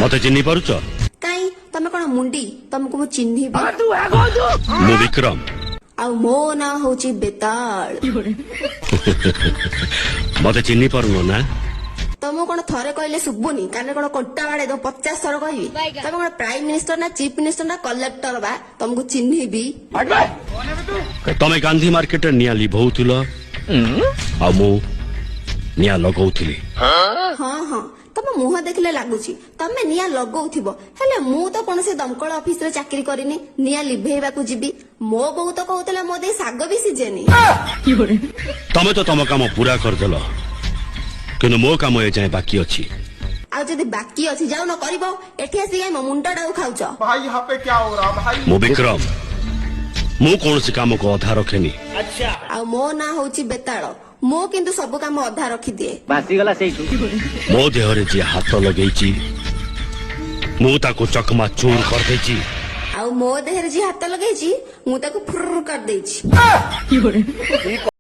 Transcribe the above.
मते चिन्ही पारुच काई तमे कोन मुंडी तुमको मु चिन्ही मु विक्रम आ मो ना होची बेताल मते चिन्ही पारुनो ना तुम कोन थरे कहले सुबुनी काने कोन कोट्टा बाड़े दो 50 थर कहबी तुम कोन प्राइम मिनिस्टर ना चीफ मिनिस्टर ना कलेक्टर बा तुमको चिन्हीबी तमे गांधी मार्केट निया लिभौथिल आ मु निया लगौथिली हाँ हाँ तुम मुह देखले लागुची तमे निया लगौथिबो हेले मु तो कोनसे दमकल ऑफिस रे चाकरी करिनी निया लिभेइबा को जीबी मो बहु तो कहतला मो दे साग भी सिजेनी तमे तो तम काम पूरा करदेल किंतु मो काम ए जाए बाकी अछि आ जदी बाकी अछि जाउ न करबो एठी आसी मो मुंडा खाउछ भाई यहाँ पे क्या हो रहा भाई? मु विक्रम मु कौन से काम को अधा रखेनी आ मो ना होची बेताळ मो किंतु सब काम अधा रखी दिए भासीगला सेठू मो देहरे जे हाथ लगेची मु ताको चकमा चूर कर देची आ मो देहरे जी हाथ लगेची मु ताको फुर कर देची